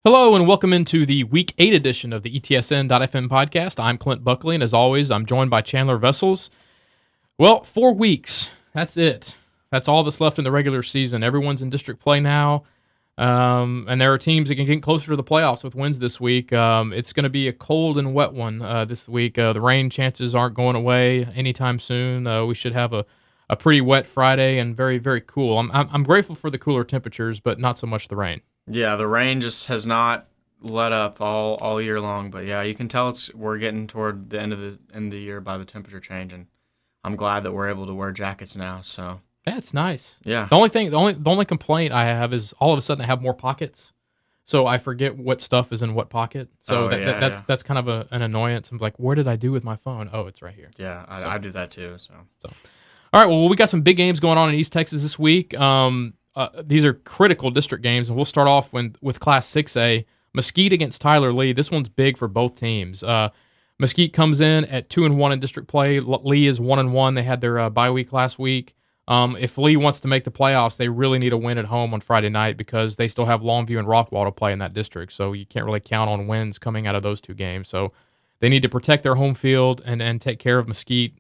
Hello and welcome into the Week 8 edition of the ETSN.fm podcast. I'm Clint Buckley, and as always, I'm joined by Chandler Vessels. Well, 4 weeks. That's it. That's all that's left in the regular season. Everyone's in district play now, and there are teams that can get closer to the playoffs with wins this week. It's going to be a cold and wet one this week. The rain chances aren't going away anytime soon. We should have a pretty wet Friday and very, very cool. I'm grateful for the cooler temperatures, but not so much the rain. Yeah, the rain just has not let up all year long. But yeah, you can tell we're getting toward the end of the year by the temperature change, and I'm glad that we're able to wear jackets now. So yeah, it's nice. Yeah. The only complaint I have is all of a sudden I have more pockets, so I forget what stuff is in what pocket. So that's kind of an annoyance. I'm like, where did I do with my phone? Oh, it's right here. Yeah, I do that too. So all right. Well, we got some big games going on in East Texas this week. These are critical district games, and we'll start off with Class 6A. Mesquite against Tyler Lee. This one's big for both teams. Mesquite comes in at 2-1 in district play. Lee is 1-1. They had their bye week last week. If Lee wants to make the playoffs, they really need a win at home on Friday night because they still have Longview and Rockwall to play in that district. So you can't really count on wins coming out of those two games. So they need to protect their home field and take care of Mesquite.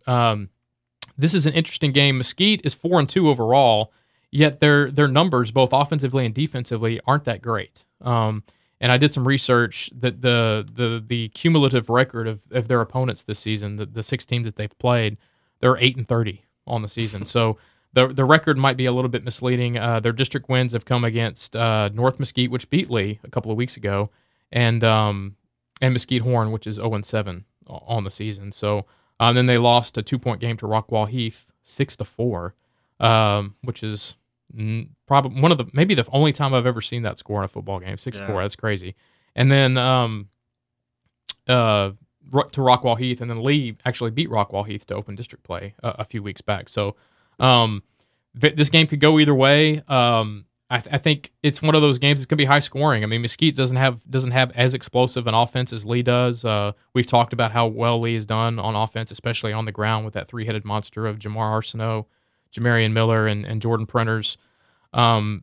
This is an interesting game. Mesquite is 4-2 overall. Yet their numbers, both offensively and defensively, aren't that great. And I did some research that the cumulative record of their opponents this season, the 6 teams that they've played, they're 8-30 on the season. So the record might be a little bit misleading. Their district wins have come against North Mesquite, which beat Lee a couple of weeks ago, and Mesquite Horn, which is 0-7 on the season. So then they lost a 2-point game to Rockwall Heath, 6-4, which is probably maybe the only time I've ever seen that score in a football game. 6-4, yeah. That's crazy. And then to Rockwall Heath, and then Lee actually beat Rockwall Heath to open district play a few weeks back. So this game could go either way. I think it's one of those games that's going to be high scoring. I mean, Mesquite doesn't have as explosive an offense as Lee does. We've talked about how well Lee has done on offense, especially on the ground with that three-headed monster of Jamar Arsenault, Jamarian Miller, and Jordan Printers. And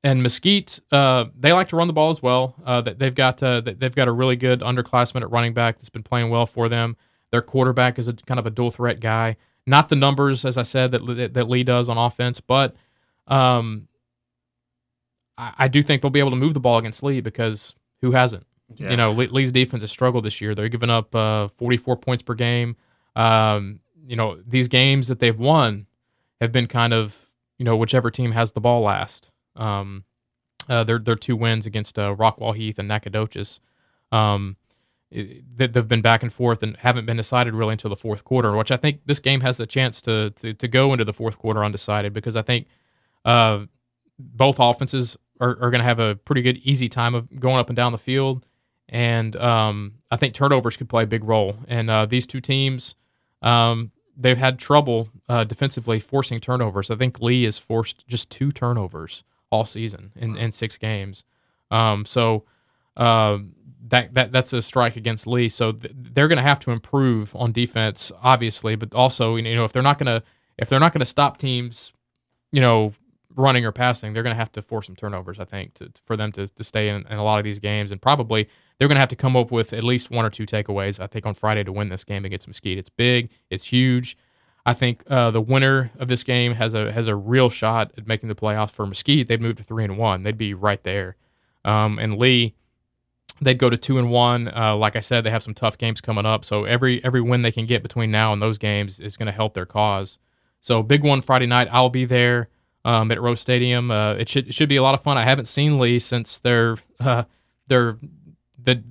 Mesquite, they like to run the ball as well. They've got a really good underclassman at running back that's been playing well for them. Their quarterback is a kind of a dual threat guy. Not the numbers, as I said, that Lee does on offense, but I do think they'll be able to move the ball against Lee because who hasn't? Yeah. You know, Lee's defense has struggled this year. They're giving up 44 points per game. These games that they've won have been kind of, whichever team has the ball last. Their 2 wins against Rockwall Heath and Nacogdoches, they've been back and forth and haven't been decided really until the fourth quarter, which I think this game has the chance to go into the fourth quarter undecided because I think both offenses are going to have a pretty good, easy time of going up and down the field, and I think turnovers could play a big role. And these two teams, they've had trouble defensively forcing turnovers. I think Lee has forced just 2 turnovers all season in 6 games. That's a strike against Lee. So they're going to have to improve on defense, obviously, but also if they're not going to stop teams, running or passing, they're going to have to force some turnovers. I think for them to stay in a lot of these games, and probably they're going to have to come up with at least 1 or 2 takeaways, I think, on Friday to win this game against Mesquite. It's big. It's huge. I think the winner of this game has a real shot at making the playoffs. For Mesquite, they'd move to 3-1. They'd be right there. And Lee, they'd go to 2-1. Like I said, they have some tough games coming up. So every win they can get between now and those games is going to help their cause. So big one Friday night. I'll be there at Rose Stadium. It should be a lot of fun. I haven't seen Lee since the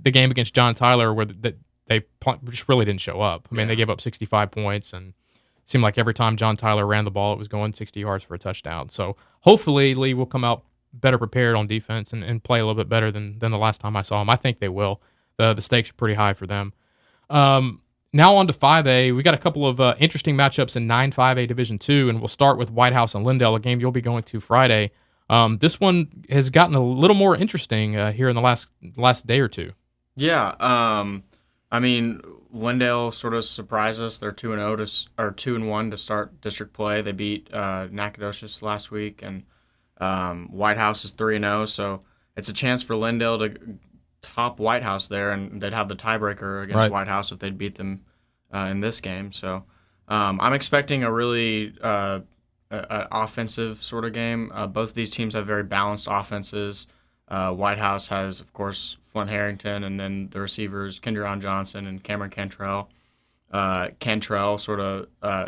game against John Tyler where they just really didn't show up. I mean, They gave up 65 points, and it seemed like every time John Tyler ran the ball, it was going 60 yards for a touchdown. So hopefully Lee will come out better prepared on defense and play a little bit better than the last time I saw him. I think they will. The stakes are pretty high for them. Now on to 5A. We got a couple of interesting matchups in 9-5A Division II, and we'll start with White House and Lindale, a game you'll be going to Friday. This one has gotten a little more interesting here in the last day or two. Yeah, I mean, Lindale sort of surprised us. They're 2-1 to start district play. They beat Nacogdoches last week, and White House is 3-0. So it's a chance for Lindale to top White House there, and they'd have the tiebreaker against White House if they'd beat them in this game. So I'm expecting a really offensive sort of game. Both of these teams have very balanced offenses. White House has, of course, Flint Harrington, and then the receivers, Kendrion Johnson and Cameron Cantrell. Cantrell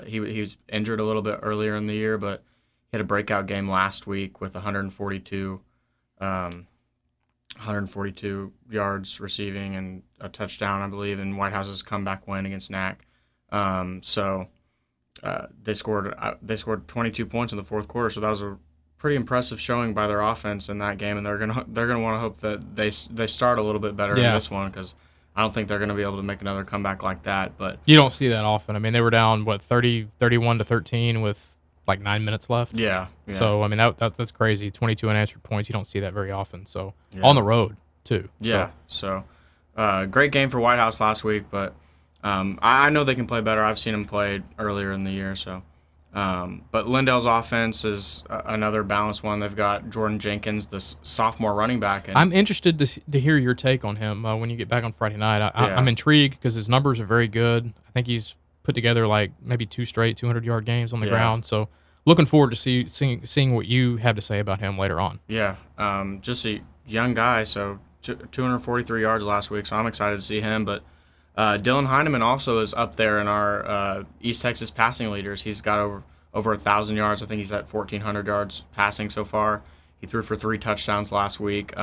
he was injured a little bit earlier in the year, but he had a breakout game last week with 142 yards receiving and a touchdown, I believe, in White House's comeback win against NAC. They scored 22 points in the fourth quarter, so that was a pretty impressive showing by their offense in that game, and they're gonna want to hope that they start a little bit better in this one, because I don't think they're going to be able to make another comeback like that. But you don't see that often. I mean, they were down 31-13 with like 9 minutes left. Yeah. So I mean that's crazy. 22 unanswered points. You don't see that very often. So on the road too. Yeah. So great game for White House last week, but I know they can play better. I've seen them play earlier in the year. So, but Lindale's offense is another balanced one. They've got Jordan Jenkins, the sophomore running back. And I'm interested to hear your take on him when you get back on Friday night. I'm intrigued because his numbers are very good. I think he's put together like maybe 2 straight 200-yard games on the ground. So looking forward to seeing what you have to say about him later on. Yeah, just a young guy. So 243 yards last week. So I'm excited to see him. But Dylan Heineman also is up there in our East Texas passing leaders. He's got over 1,000 yards. I think he's at 1,400 yards passing so far. He threw for 3 touchdowns last week.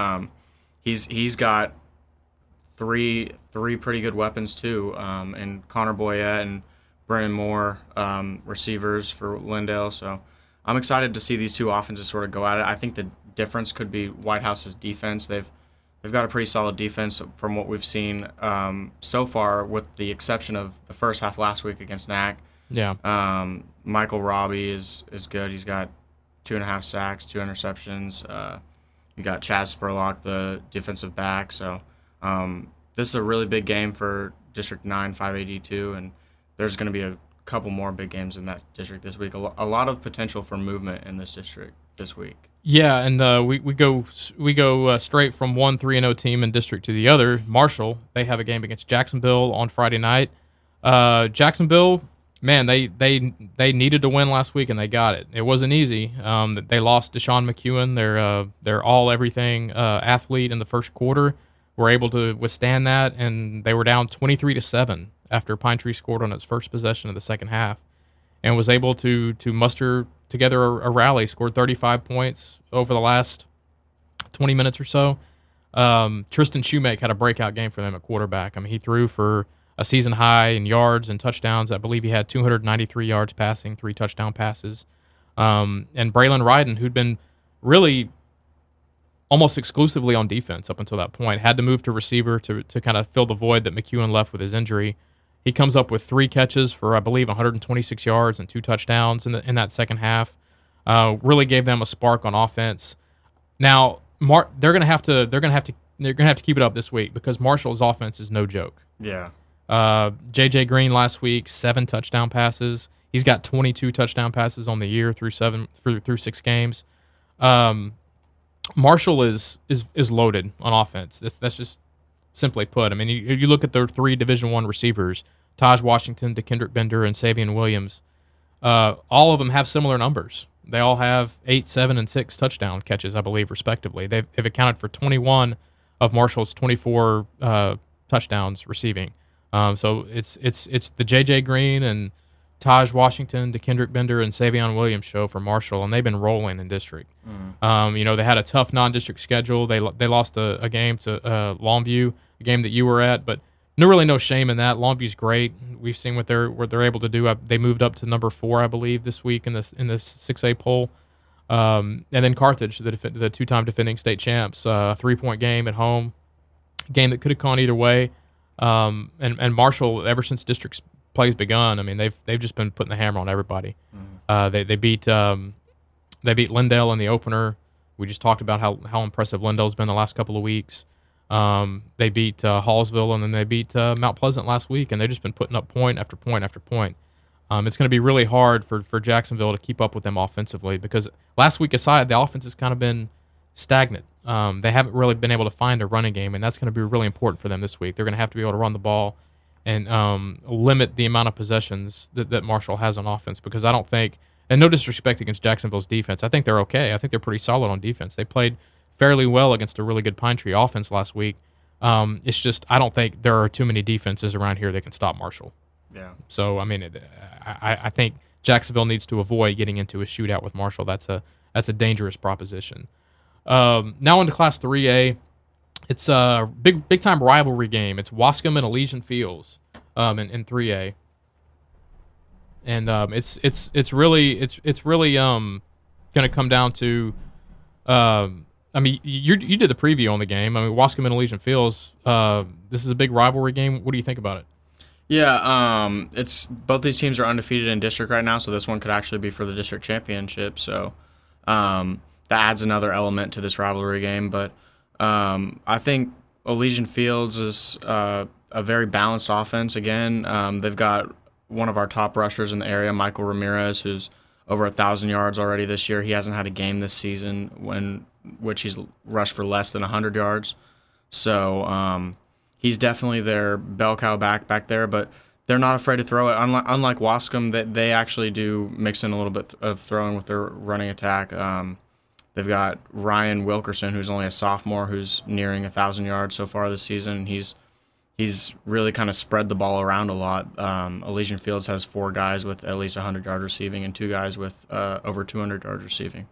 He's got three pretty good weapons too, and Connor Boyette and Brennan Moore, receivers for Lindale. So I'm excited to see these two offenses sort of go at it. I think the difference could be White House's defense. They've got a pretty solid defense from what we've seen so far, with the exception of the first half last week against NAC. Yeah. Michael Robbie is good. He's got 2.5 sacks, 2 interceptions. You got Chaz Spurlock, the defensive back. So this is a really big game for District 9, 582, and there's going to be a couple more big games in that district this week. A lot of potential for movement in this district this week. Yeah, and we go straight from one 3-0 team in district to the other. Marshall, they have a game against Jacksonville on Friday night. Jacksonville, man, they needed to win last week and they got it. It wasn't easy. They lost Deshaun McEwen, their all-everything athlete in the first quarter. Were able to withstand that, and they were down 23-7 after Pine Tree scored on its first possession of the second half, and was able to muster together a rally, scored 35 points over the last 20 minutes or so. Tristan Shoemake had a breakout game for them at quarterback. I mean, he threw for a season high in yards and touchdowns. I believe he had 293 yards passing, 3 touchdown passes. And Braylon Ryden, who'd been really almost exclusively on defense up until that point, had to move to receiver to kind of fill the void that McEwen left with his injury. He comes up with 3 catches for, I believe, 126 yards and 2 touchdowns in that second half. Really gave them a spark on offense. Now, they're gonna have to keep it up this week, because Marshall's offense is no joke. Yeah. J.J. Green last week, 7 touchdown passes. He's got 22 touchdown passes on the year through 6 games. Marshall is loaded on offense. That's just simply put. I mean, you look at their 3 Division I receivers, Taj Washington, DeKendrick Bender, and Savion Williams. All of them have similar numbers. They all have 8, 7, and 6 touchdown catches, I believe, respectively. They've accounted for 21 of Marshall's 24 touchdowns receiving. So it's the J.J. Green and Taj Washington, DeKendrick Bender, and Savion Williams show for Marshall, and they've been rolling in district. They had a tough non-district schedule. They lost a game to Longview, a game that you were at, but no shame in that. Longview's great. We've seen what they're able to do. They moved up to number 4, I believe, this week in this 6A poll. And then Carthage, the 2-time defending state champs, 3-point game at home, a game that could have gone either way. And Marshall, ever since district play's begun, I mean, they've just been putting the hammer on everybody. They beat Lindale in the opener. We just talked about how impressive Lindale's been the last couple of weeks. They beat Hallsville, and then they beat Mount Pleasant last week, and they've just been putting up point after point after point. It's going to be really hard for Jacksonville to keep up with them offensively, because last week aside, the offense has kind of been stagnant. They haven't really been able to find a running game, and that's going to be really important for them this week. They're going to have to be able to run the ball and limit the amount of possessions that Marshall has on offense, because I don't think, and no disrespect against Jacksonville's defense, I think they're okay. I think they're pretty solid on defense. They played fairly well against a really good Pine Tree offense last week. It's just I don't think there are too many defenses around here that can stop Marshall. Yeah. So, I mean, I think Jacksonville needs to avoid getting into a shootout with Marshall. That's a dangerous proposition. Now into Class 3A. It's a big time rivalry game. It's Wascom and Elysian Fields in 3A, and it's really going to come down to. I mean, you did the preview on the game. I mean, Wascom and Elysian Fields. This is a big rivalry game. What do you think about it? Yeah, it's both these teams are undefeated in district right now, so this one could actually be for the district championship. So that adds another element to this rivalry game. But I think Elysian Fields is a very balanced offense. Again, they've got one of our top rushers in the area, Michael Ramirez, who's over 1,000 yards already this year. He hasn't had a game this season which he's rushed for less than 100 yards. So he's definitely their bell cow back there, but they're not afraid to throw it. Unlike Wascom, they actually do mix in a little bit of throwing with their running attack. They've got Ryan Wilkerson, who's only a sophomore, who's nearing 1,000 yards so far this season. He's really kind of spread the ball around a lot. Elysian Fields has 4 guys with at least 100 yards receiving and 2 guys with over 200 yards receiving.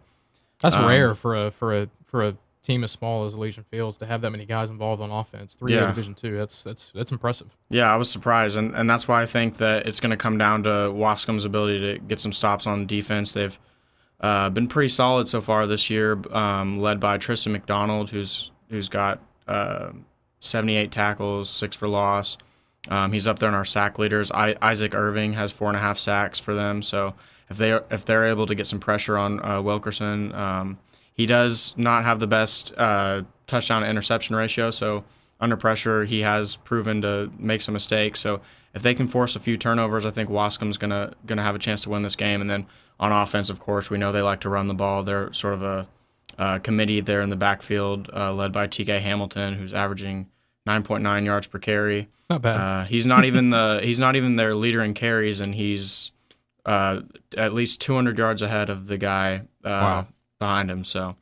That's rare for a team as small as Elysian Fields to have that many guys involved on offense. 3A Division II. That's impressive. Yeah, I was surprised, and that's why I think that it's going to come down to Wascom's ability to get some stops on defense. They've been pretty solid so far this year, led by Tristan McDonald, who's got 78 tackles, 6 for loss. He's up there in our sack leaders. Isaac Irving has 4.5 sacks for them. So if they're able to get some pressure on Wilkerson, he does not have the best touchdown to interception ratio. So under pressure, he has proven to make some mistakes. So if they can force a few turnovers, I think Wascom's gonna have a chance to win this game. And then on offense, of course, we know they like to run the ball. They're sort of a committee there in the backfield, led by TK Hamilton, who's averaging 9.9 yards per carry. Not bad. He's not even their leader in carries, and he's at least 200 yards ahead of the guy behind him. So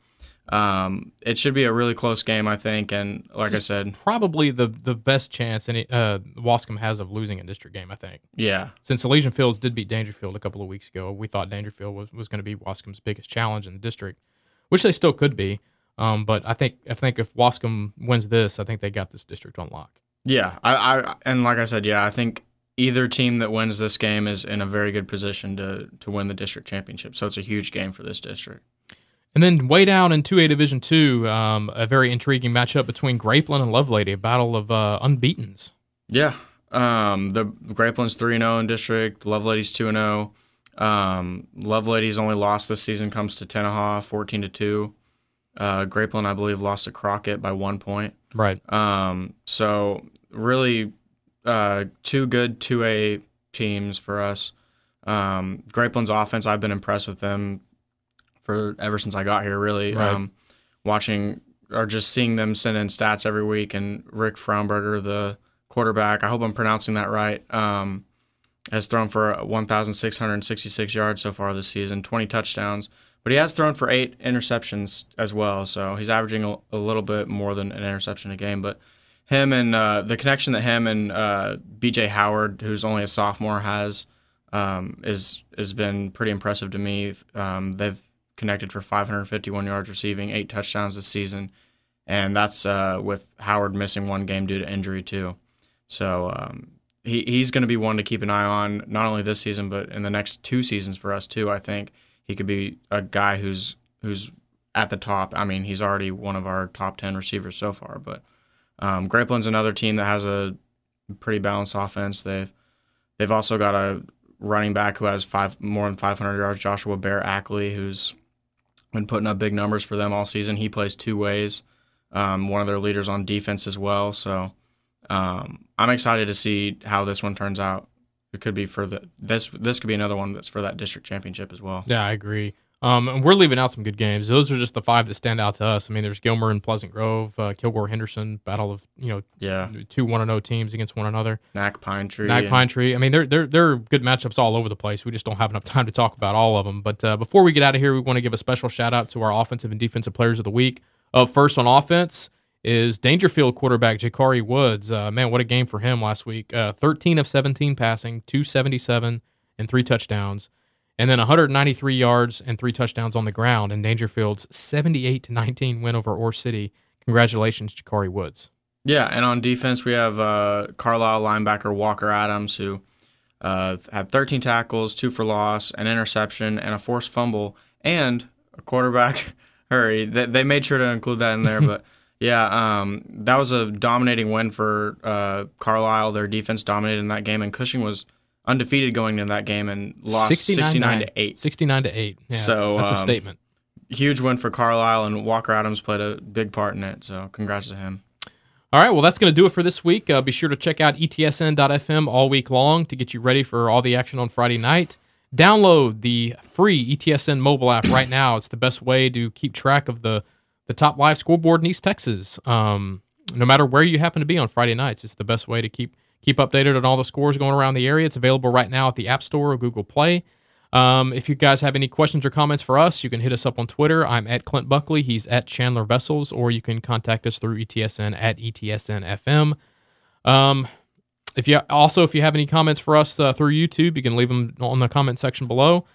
it should be a really close game, I think. And like I said, probably the best chance Wascom has of losing a district game, I think. Yeah. Since Elysian Fields did beat Dangerfield a couple of weeks ago, we thought Dangerfield was going to be Wascom's biggest challenge in the district, which they still could be. But I think if Wascom wins this, I think they got this district on lock. Yeah, and like I said, I think either team that wins this game is in a very good position to win the district championship. So it's a huge game for this district. And then way down in 2A Division II, a very intriguing matchup between Grapeland and Lovelady, a battle of unbeatens. Yeah, the Grapeland's 3-0 in district, Lovelady's 2-0. Lovelady's only loss this season comes to Tenaha, 14-2. Grapeland, I believe, lost to Crockett by 1 point. Right. So really 2 good 2A teams for us. Grapeland's offense, I've been impressed with them ever since I got here, really. Right. Watching or just seeing them send in stats every week, and Rick Fraunberger, the quarterback, I hope I'm pronouncing that right, has thrown for 1,666 yards so far this season, 20 touchdowns. But he has thrown for 8 interceptions as well, so he's averaging a little bit more than an interception a game. But him and the connection that him and B.J. Howard, who's only a sophomore, has been pretty impressive to me. They've connected for 551 yards receiving, 8 touchdowns this season, and that's with Howard missing 1 game due to injury too. So he's going to be one to keep an eye on, not only this season but in the next 2 seasons for us too. I think he could be a guy who's at the top. I mean, he's already one of our top 10 receivers so far. But Grapeland's another team that has a pretty balanced offense. They've also got a running back who has more than 500 yards, Joshua Bear Ackley, who's been putting up big numbers for them all season. He plays 2 ways. One of their leaders on defense as well. So I'm excited to see how this one turns out. It could be for this could be another one that's for that district championship as well. Yeah, I agree. And we're leaving out some good games. Those are just the 5 that stand out to us. I mean, there's Gilmer and Pleasant Grove, Kilgore Henderson, battle of 2 1-0 teams against one another. Knack Pine Tree. I mean, they're good matchups all over the place. We just don't have enough time to talk about all of them. But before we get out of here, we want to give a special shout out to our offensive and defensive players of the week. Up first on offense is Dangerfield quarterback Jakari Woods. Man, what a game for him last week. 13 of 17 passing, 277 and 3 touchdowns. And then 193 yards and 3 touchdowns on the ground in Dangerfield's 78-19 win over Ore City. Congratulations, Jakari Woods. Yeah, and on defense, we have Carlisle linebacker Walker Adams, who had 13 tackles, 2 for loss, an interception, and a forced fumble, and a quarterback hurry. They made sure to include that in there, but yeah, that was a dominating win for Carlisle. Their defense dominated in that game, and Cushing was undefeated going into that game and lost 69-8. 69-8. Yeah, so that's a statement. Huge win for Carlisle, and Walker Adams played a big part in it. So congrats to him. All right, well, that's going to do it for this week. Be sure to check out ETSN.fm all week long to get you ready for all the action on Friday night. Download the free ETSN mobile app right now. It's the best way to keep track of the top live scoreboard in East Texas. No matter where you happen to be on Friday nights, it's the best way to keep updated on all the scores going around the area. It's available right now at the App Store or Google Play. If you guys have any questions or comments for us, you can hit us up on Twitter. I'm at Clint Buckley. He's at Chandler Vessels, or you can contact us through ETSN at ETSN.fm. If you have any comments for us through YouTube, you can leave them on the comment section below.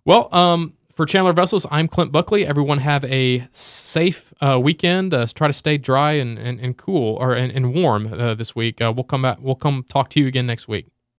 Well, for Chandler Vessels, I'm Clint Buckley. Everyone have a safe weekend. Try to stay dry and cool and warm this week. We'll come talk to you again next week.